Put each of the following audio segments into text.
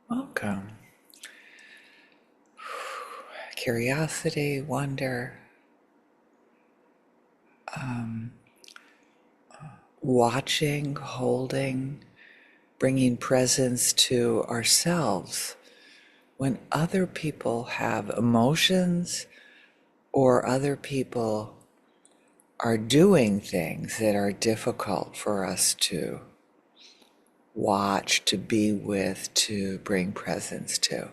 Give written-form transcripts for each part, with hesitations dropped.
Welcome. Curiosity, wonder, watching, holding, bringing presence to ourselves when other people have emotions or other people are doing things that are difficult for us to watch, to be with, to bring presence to.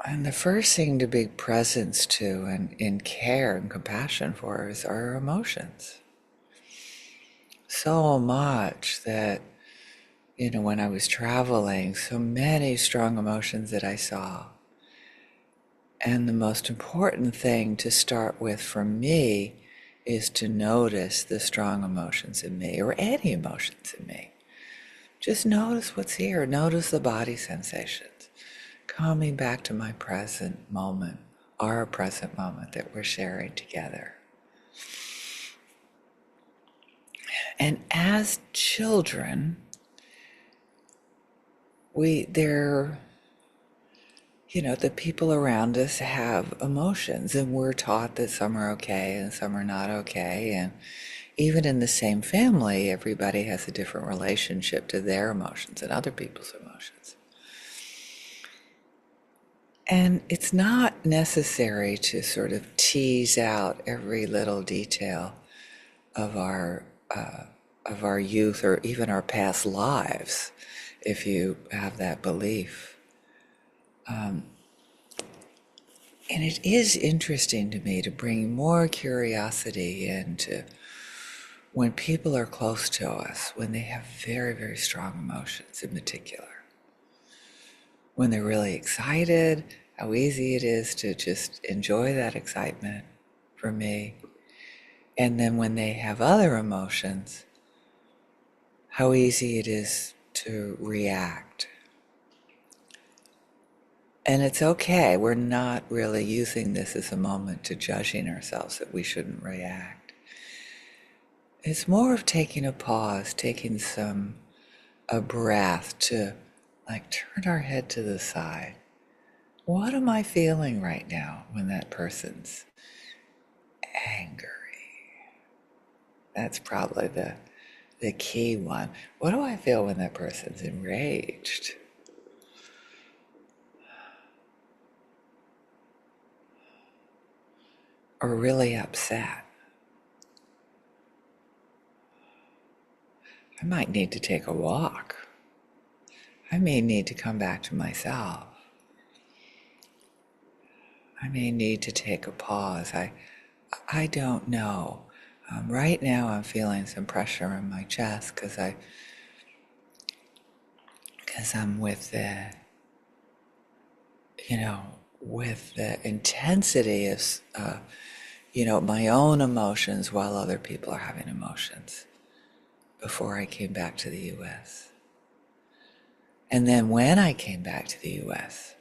And the first thing to be presence to and in care and compassion for is our emotions. So much that, when I was traveling, so many strong emotions that I saw. And the most important thing to start with for me is to notice the strong emotions in me or any emotions in me. Just notice what's here. Notice the body sensations. Coming back to my present moment, our present moment that we're sharing together. And as children, the people around us have emotions, and we're taught that some are okay and some are not okay. And even in the same family, everybody has a different relationship to their emotions and other people's emotions. And it's not necessary to sort of tease out every little detail of our youth or even our past lives, if you have that belief. And it is interesting to me to bring more curiosity into when people are close to us, when they have very, very strong emotions in particular. When they're really excited, how easy it is to just enjoy that excitement for me. And then when they have other emotions, how easy it is to react. And it's okay. We're not really using this as a moment to judging ourselves that we shouldn't react. It's more of taking a pause, taking a breath to turn our head to the side. What am I feeling right now when that person's angry? That's probably the key one. What do I feel when that person's enraged? Or really upset? I might need to take a walk. I may need to come back to myself. I may need to take a pause. I don't know. Right now I'm feeling some pressure in my chest because I'm with with the intensity of, my own emotions while other people are having emotions before I came back to the US. And then when I came back to the US,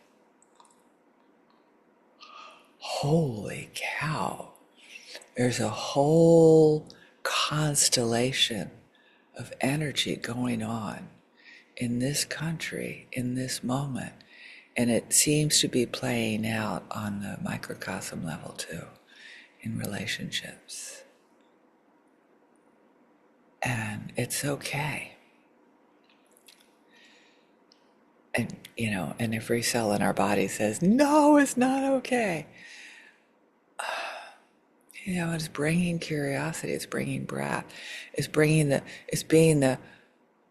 holy cow, there's a whole constellation of energy going on in this country, in this moment. And it seems to be playing out on the microcosm level too, in relationships. And it's okay. And every cell in our body says, no, it's not okay. It's bringing curiosity, it's bringing breath, it's being the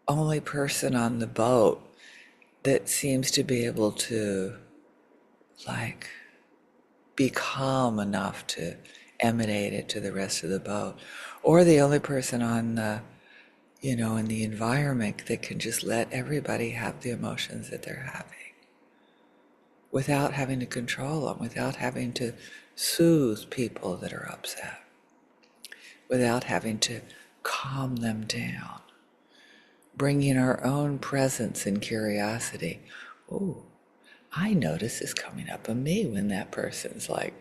only person on the boat that seems to be able to be calm enough to emanate it to the rest of the boat, or the only person on the in the environment that can just let everybody have the emotions that they're having without having to control them, without having to soothe people that are upset, without having to calm them down, bringing our own presence and curiosity. Ooh, I notice this coming up on me when that person's like,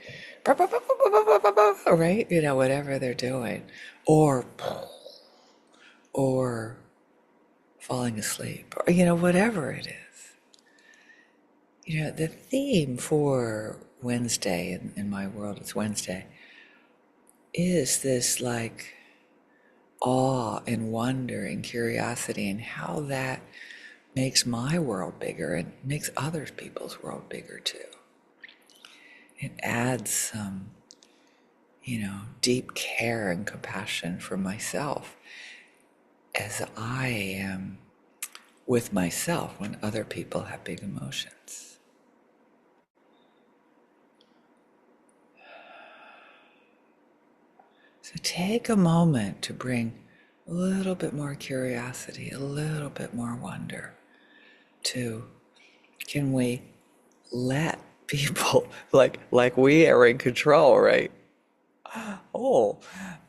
right? Whatever they're doing. Or falling asleep, or, whatever it is. The theme for Wednesday, in my world, it's Wednesday, is this like awe and wonder and curiosity, and how that makes my world bigger and makes other people's world bigger too. It adds some, deep care and compassion for myself as I am with myself when other people have big emotions. So take a moment to bring a little bit more curiosity, a little bit more wonder to, can we let people like we are in control, right? Oh,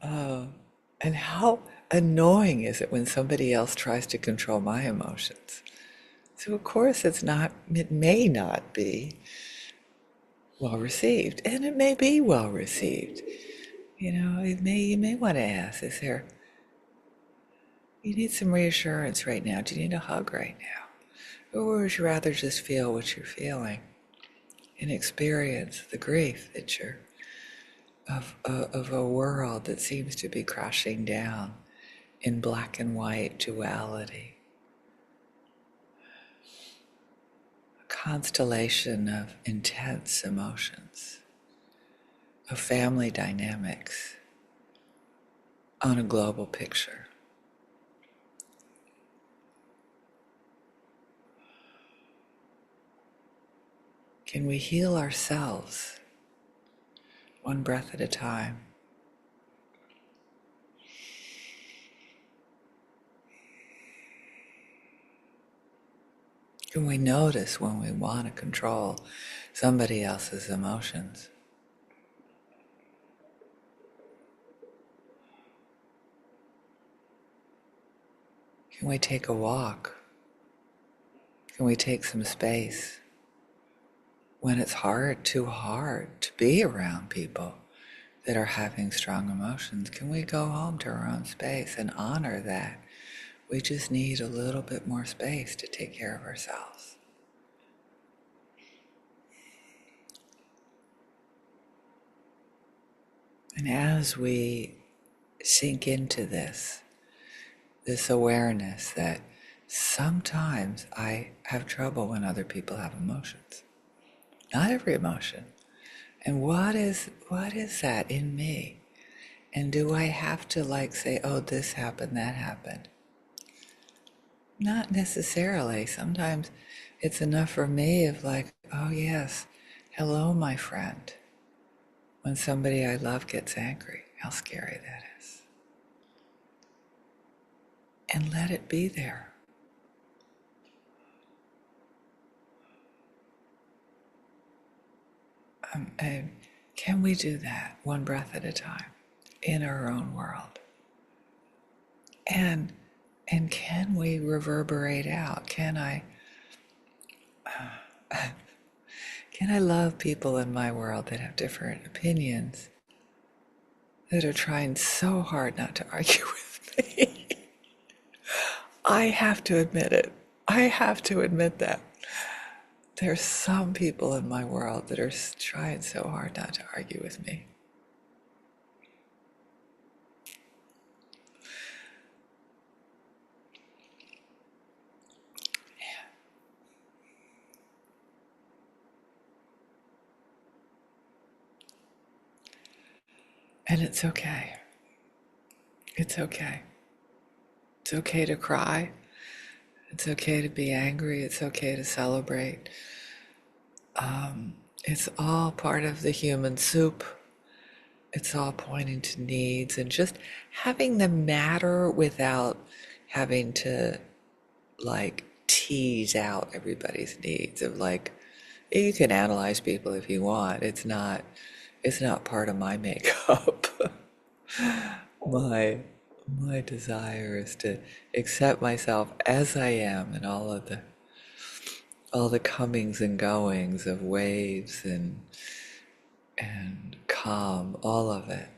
and how annoying is it when somebody else tries to control my emotions? So of course it may not be well received, and it may be well received. You may want to ask, you need some reassurance right now? Do you need a hug right now? Or would you rather just feel what you're feeling and experience the grief that you're of a world that seems to be crashing down in black and white duality, a constellation of intense emotions, of family dynamics on a global picture. Can we heal ourselves one breath at a time? Can we notice when we want to control somebody else's emotions? Can we take a walk? Can we take some space when it's too hard to be around people that are having strong emotions? Can we go home to our own space and honor that we just need a little bit more space to take care of ourselves? And as we sink into this awareness that sometimes I have trouble when other people have emotions, not every emotion, and what is that in me? And do I have to say, oh, this happened, that happened? Not necessarily. Sometimes it's enough for me of oh yes, hello, my friend. When somebody I love gets angry, how scary that is. And let it be there. And can we do that one breath at a time in our own world? And can we reverberate out? Can I love people in my world that have different opinions, that are trying so hard not to argue with me? I have to admit it. I have to admit that. There's some people in my world that are trying so hard not to argue with me. And it's okay. It's okay. It's okay to cry. It's okay to be angry. It's okay to celebrate. It's all part of the human soup. It's all pointing to needs and just having them matter without having to tease out everybody's needs of you can analyze people if you want. It's not part of my makeup. My desire is to accept myself as I am and all the comings and goings of waves and calm, all of it.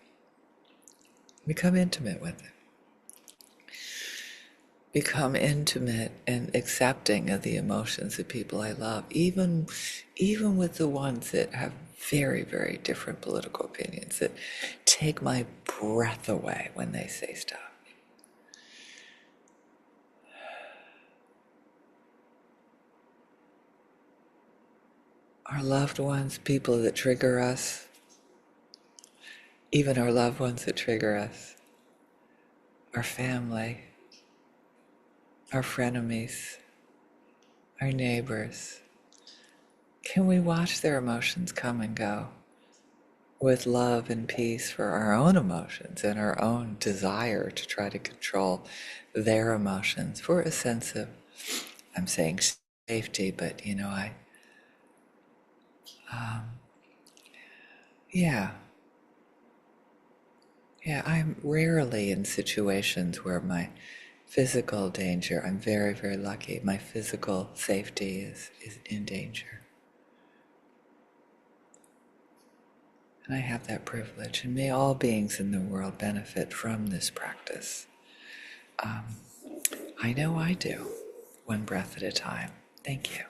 Become intimate with it. become intimate and accepting of the emotions of people I love, even with the ones that have very, very different political opinions that take my breath away when they say stuff. Our loved ones, people that trigger us, even our loved ones that trigger us, our family, our frenemies, our neighbors. Can we watch their emotions come and go with love and peace for our own emotions and our own desire to try to control their emotions for a sense of, I'm saying safety, but yeah, yeah, I'm rarely in situations where my physical danger, I'm very, very lucky, my physical safety is in danger. And I have that privilege, and may all beings in the world benefit from this practice. I know I do, one breath at a time. Thank you.